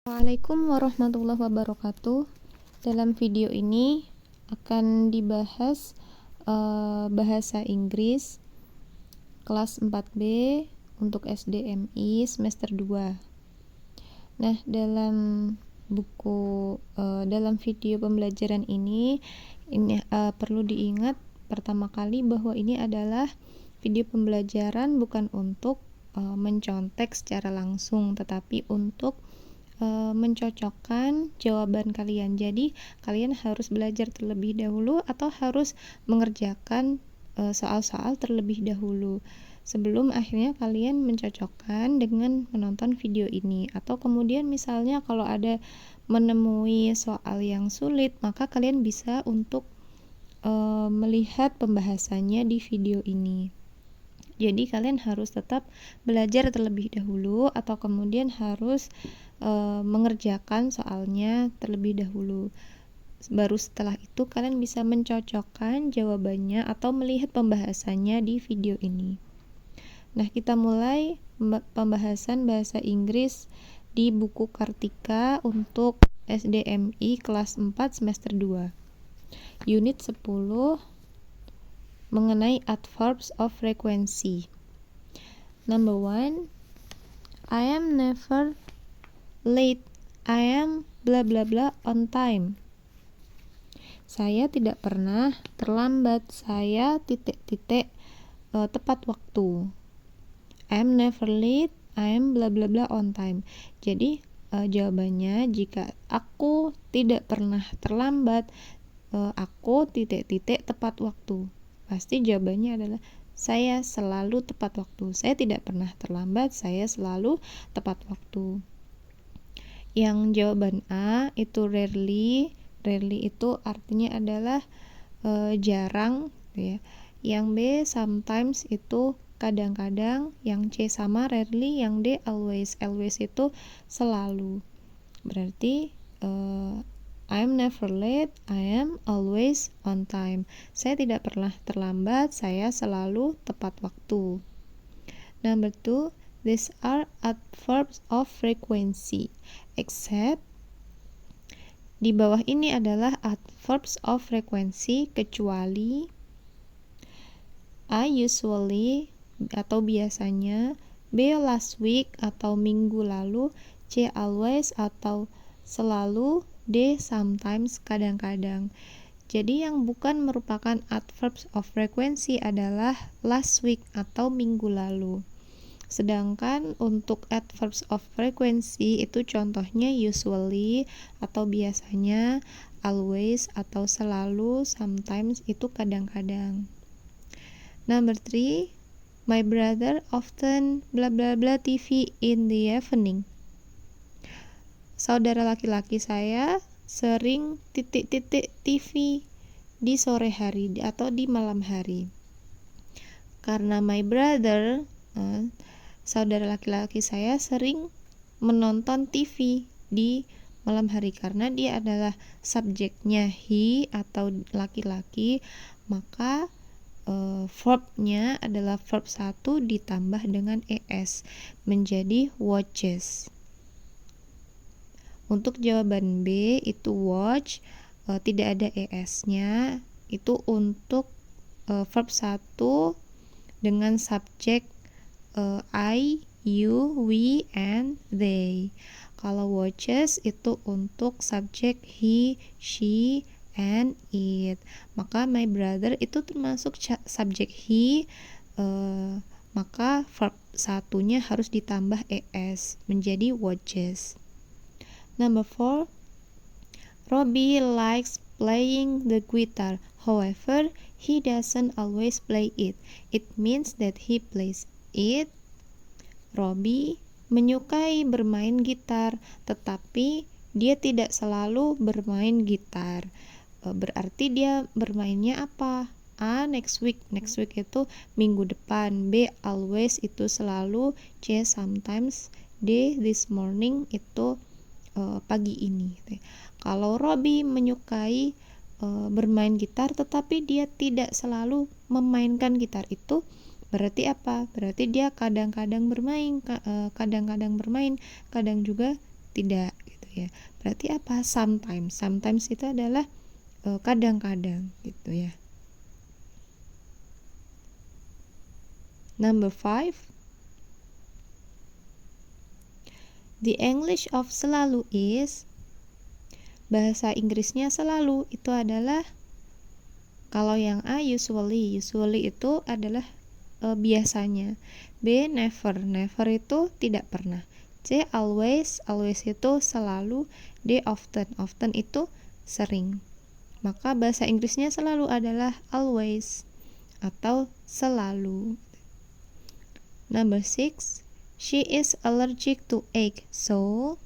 Assalamualaikum warahmatullahi wabarakatuh. Dalam video ini akan dibahas bahasa Inggris kelas 4B untuk SDMI semester 2. Nah, dalam video pembelajaran ini perlu diingat pertama kali bahwa ini adalah video pembelajaran bukan untuk mencontek secara langsung, tetapi untuk mencocokkan jawaban kalian. Jadi kalian harus belajar terlebih dahulu atau harus mengerjakan soal-soal terlebih dahulu sebelum akhirnya kalian mencocokkan dengan menonton video ini. Atau kemudian misalnya kalau ada menemui soal yang sulit, maka kalian bisa untuk melihat pembahasannya di video ini. Jadi kalian harus tetap belajar terlebih dahulu atau kemudian harus mengerjakan soalnya terlebih dahulu. Baru setelah itu kalian bisa mencocokkan jawabannya atau melihat pembahasannya di video ini. Nah, kita mulai pembahasan bahasa Inggris di buku Kartika untuk SDMI kelas 4 semester 2. Unit 10 mengenai adverbs of frequency. Number 1, I am never late. I am bla bla bla on time. Saya tidak pernah terlambat. Saya tepat waktu. I am never late. I am bla bla bla on time. Jadi jawabannya, jika aku tidak pernah terlambat, aku tepat waktu. Pasti jawabannya adalah saya selalu tepat waktu. Saya tidak pernah terlambat, saya selalu tepat waktu. Yang jawaban A itu rarely. Rarely itu artinya adalah jarang, ya. Yang B sometimes itu kadang-kadang. Yang C sama rarely. Yang D always. Always itu selalu. Berarti I am never late, I am always on time. Saya tidak pernah terlambat, saya selalu tepat waktu. Number 2, these are adverbs of frequency. Except, di bawah ini adalah adverbs of frequency kecuali A usually atau biasanya, B last week atau minggu lalu, C always atau selalu, D sometimes kadang-kadang. Jadi yang bukan merupakan adverbs of frequency adalah last week atau minggu lalu. Sedangkan untuk adverbs of frequency itu contohnya usually atau biasanya, always atau selalu, sometimes itu kadang-kadang. Number 3, my brother often bla bla bla TV in the evening. Saudara laki-laki saya sering TV di sore hari atau di malam hari. Karena my brother, saudara laki-laki saya sering menonton TV di malam hari karena dia adalah subjeknya he atau laki-laki, maka verbnya adalah verb 1 ditambah dengan es menjadi watches. Untuk jawaban B itu watch, tidak ada es-nya, itu untuk verb 1 dengan subjek I, you, we, and they. Kalau watches itu untuk subjek he, she, and it. Maka my brother itu termasuk subjek he, maka verb 1-nya harus ditambah es menjadi watches. Number 4, Robbie likes playing the guitar. However, he doesn't always play it. It means that he plays it. Robbie menyukai bermain gitar, tetapi dia tidak selalu bermain gitar. Berarti dia bermainnya apa? A, next week. Next week itu minggu depan. B, always itu selalu. C, sometimes. D, this morning itu pagi ini. Kalau Robbie menyukai bermain gitar tetapi dia tidak selalu memainkan gitar, itu berarti apa? Berarti dia kadang-kadang bermain, kadang juga tidak. ya. Berarti apa? Sometimes. Sometimes itu adalah kadang-kadang gitu ya. Number 5. The English of selalu is, bahasa Inggrisnya selalu itu adalah, kalau yang A usually itu adalah biasanya. B never itu tidak pernah. C always itu selalu. D often itu sering. Maka bahasa Inggrisnya selalu adalah always atau selalu. Number 6. She is allergic to egg, so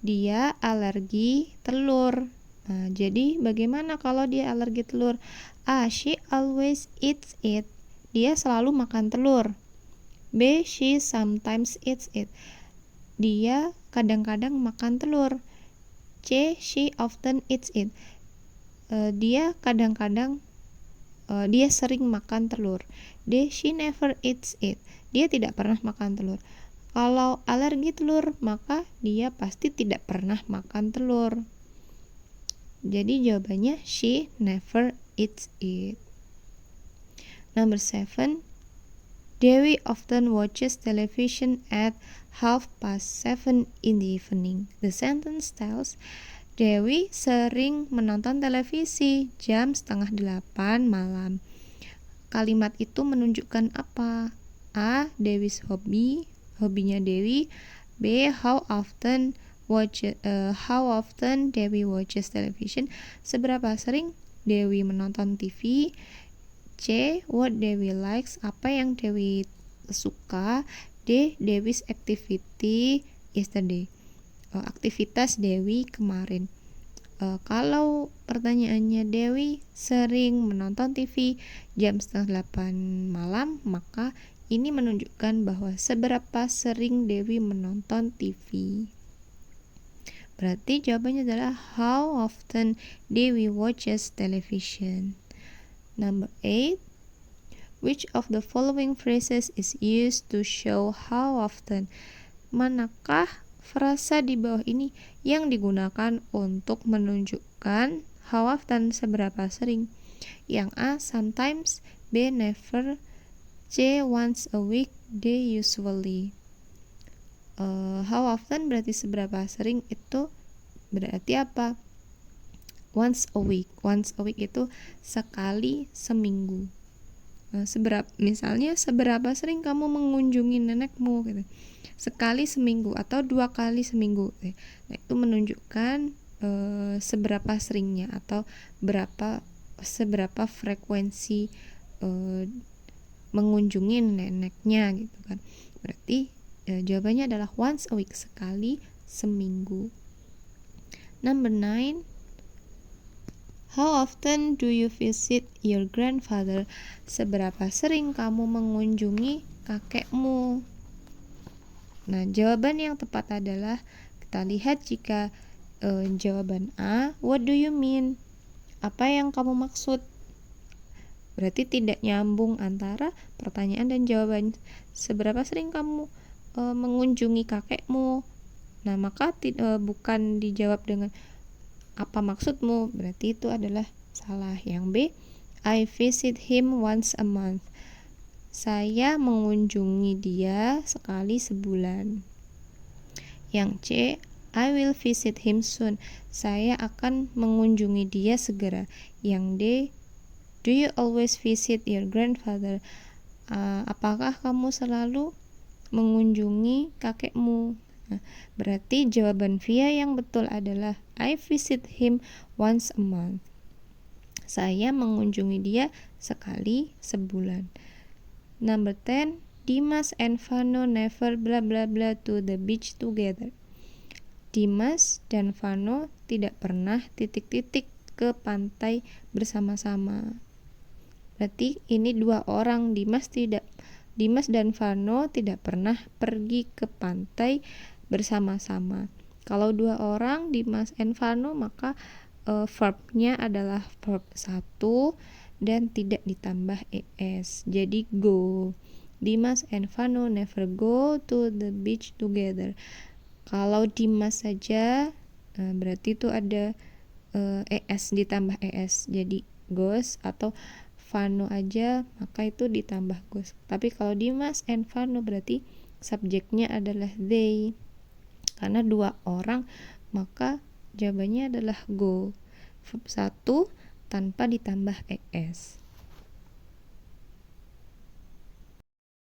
dia alergi telur. Nah, jadi bagaimana kalau dia alergi telur? A. She always eats it. Dia selalu makan telur. B. She sometimes eats it. Dia kadang-kadang makan telur. C. She often eats it. Dia kadang-kadang dia sering makan telur. D. She never eats it. Dia tidak pernah makan telur. Kalau alergi telur, maka dia pasti tidak pernah makan telur. Jadi jawabannya she never eats it. Number 7. Dewi often watches television at 7:30 in the evening. The sentence tells, Dewi sering menonton televisi jam 7:30 malam. Kalimat itu menunjukkan apa? A. Dewi's hobinya Dewi. B. How often Dewi watches television, seberapa sering Dewi menonton TV. C. What Dewi likes, apa yang Dewi suka. D. Dewi's activity yesterday, aktivitas Dewi kemarin. Kalau pertanyaannya Dewi sering menonton TV jam 7:30 malam, maka ini menunjukkan bahwa seberapa sering Dewi menonton TV. Berarti jawabannya adalah how often Dewi watches television. Number 8. Which of the following phrases is used to show how often? Manakah frasa di bawah ini yang digunakan untuk menunjukkan how often, seberapa sering? Yang A. Sometimes. B. Never. C. Once a week. D. Usually. How often berarti seberapa sering, itu berarti apa? Once a week. Once a week itu sekali seminggu. Misalnya seberapa sering kamu mengunjungi nenekmu gitu. Sekali seminggu atau 2 kali seminggu. Nah, itu menunjukkan seberapa seringnya atau seberapa frekuensi mengunjungi neneknya gitu kan. Berarti jawabannya adalah once a week, sekali seminggu. Number 9. How often do you visit your grandfather? Seberapa sering kamu mengunjungi kakekmu? Nah, jawaban yang tepat adalah, kita lihat jika jawaban A, what do you mean? Apa yang kamu maksud? Berarti tidak nyambung antara pertanyaan dan jawaban. Seberapa sering kamu mengunjungi kakekmu? Nah, maka bukan dijawab dengan apa maksudmu, berarti itu adalah salah. Yang B, I visit him once a month. Saya mengunjungi dia sekali sebulan. Yang C, I will visit him soon. Saya akan mengunjungi dia segera. Yang D, do you always visit your grandfather? Apakah kamu selalu mengunjungi kakekmu? Nah, berarti jawaban Via yang betul adalah I visit him once a month. Saya mengunjungi dia sekali sebulan. Number 10. Dimas and Vano never blah blah blah to the beach together. Dimas dan Vano tidak pernah titik-titik ke pantai bersama-sama. Berarti ini 2 orang. Dimas dan Vano tidak pernah pergi ke pantai bersama-sama. Kalau 2 orang, Dimas and Vano, maka verbnya adalah verb 1 dan tidak ditambah es. Jadi go. Dimas and Vano never go to the beach together. Kalau Dimas saja berarti itu ada es ditambah es, jadi goes. Atau Vano aja maka itu ditambah goes. Tapi kalau Dimas and Vano berarti subjeknya adalah they. Karena 2 orang maka jawabannya adalah go. Verb 1 tanpa ditambah es.